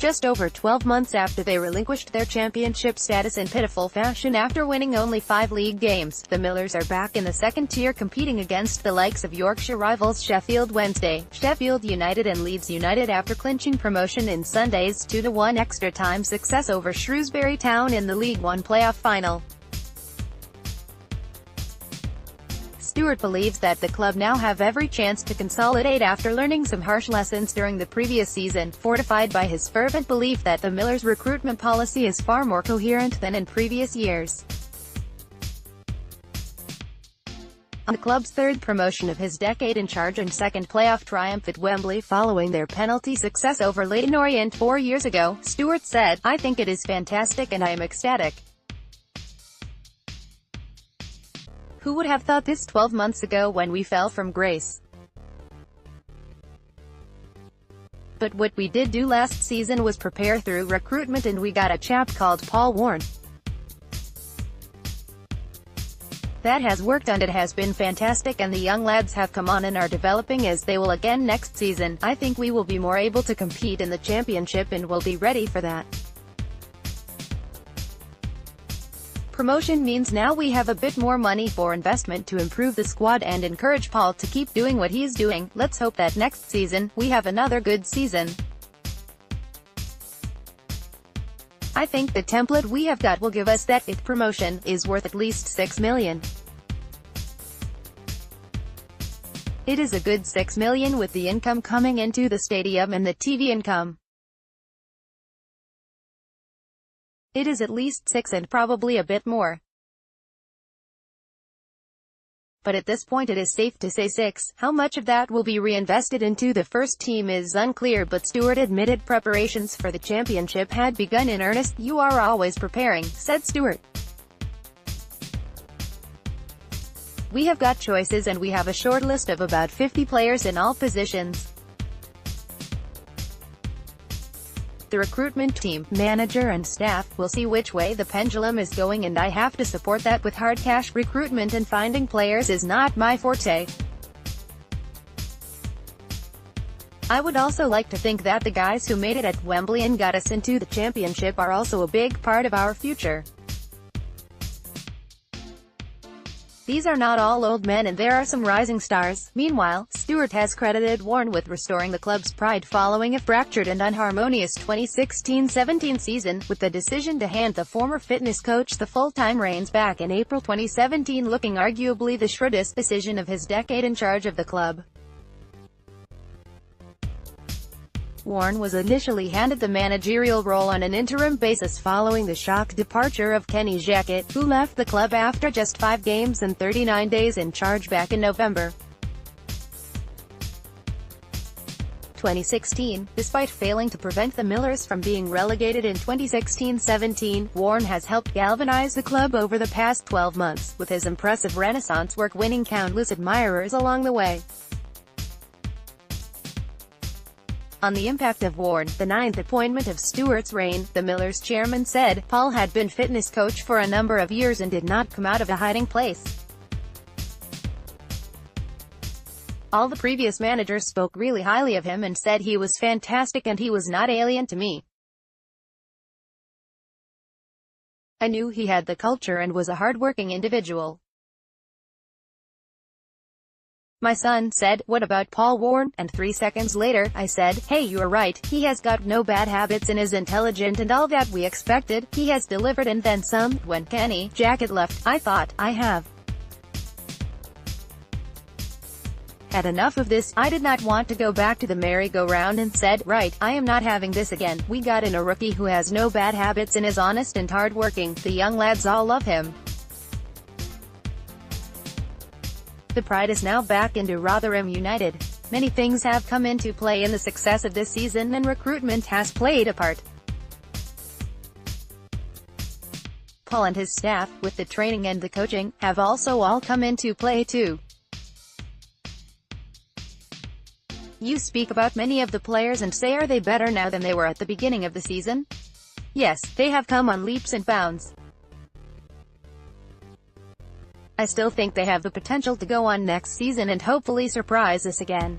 Just over 12 months after they relinquished their championship status in pitiful fashion after winning only 5 league games, the Millers are back in the second tier competing against the likes of Yorkshire rivals Sheffield Wednesday, Sheffield United and Leeds United after clinching promotion in Sunday's 2-1 extra-time success over Shrewsbury Town in the League One playoff final. Stewart believes that the club now have every chance to consolidate after learning some harsh lessons during the previous season, fortified by his fervent belief that the Millers' recruitment policy is far more coherent than in previous years. On the club's third promotion of his decade in charge and second playoff triumph at Wembley following their penalty success over Leyton Orient 4 years ago, Stewart said, "I think it is fantastic and I am ecstatic. Who would have thought this 12 months ago when we fell from grace? But what we did do last season was prepare through recruitment and we got a chap called Paul Warren. That has worked and it has been fantastic and the young lads have come on and are developing as they will again next season. I think we will be more able to compete in the championship and will be ready for that. Promotion means now we have a bit more money for investment to improve the squad and encourage Paul to keep doing what he's doing. Let's hope that next season, we have another good season. I think the template we have got will give us that. If promotion is worth at least $6 million. It is a good $6 million with the income coming into the stadium and the TV income. It is at least 6 and probably a bit more. But at this point it is safe to say 6. How much of that will be reinvested into the first team is unclear, but Stewart admitted preparations for the championship had begun in earnest. "You are always preparing," said Stewart. "We have got choices and we have a short list of about 50 players in all positions. The recruitment team, manager and staff, will see which way the pendulum is going and I have to support that with hard cash. Recruitment and finding players is not my forte. I would also like to think that the guys who made it at Wembley and got us into the championship are also a big part of our future. These are not all old men and there are some rising stars." Meanwhile, Stewart has credited Warren with restoring the club's pride following a fractured and unharmonious 2016-17 season, with the decision to hand the former fitness coach the full-time reins back in April 2017 looking arguably the shrewdest decision of his decade in charge of the club. Warren was initially handed the managerial role on an interim basis following the shock departure of Kenny Jackett, who left the club after just 5 games and 39 days in charge back in November 2016. Despite failing to prevent the Millers from being relegated in 2016-17, Warren has helped galvanize the club over the past 12 months, with his impressive renaissance work winning countless admirers along the way. On the impact of Warren, the 9th appointment of Stewart's reign, the Millers chairman said, "Paul had been fitness coach for a number of years and did not come out of a hiding place. All the previous managers spoke really highly of him and said he was fantastic and he was not alien to me. I knew he had the culture and was a hard-working individual." My son said, "What about Paul Warren?" And 3 seconds later, I said, "Hey, you're right, he has got no bad habits and is intelligent and all that we expected. He has delivered and then some." When Kenny Jackett left, I thought, I have had enough of this. I did not want to go back to the merry-go-round and said, right, I am not having this again. We got in a rookie who has no bad habits and is honest and hard-working. The young lads all love him. The pride is now back into Rotherham United. Many things have come into play in the success of this season and recruitment has played a part. Paul and his staff, with the training and the coaching, have also all come into play too. You speak about many of the players and say, are they better now than they were at the beginning of the season? Yes, they have come on leaps and bounds. I still think they have the potential to go on next season and hopefully surprise us again.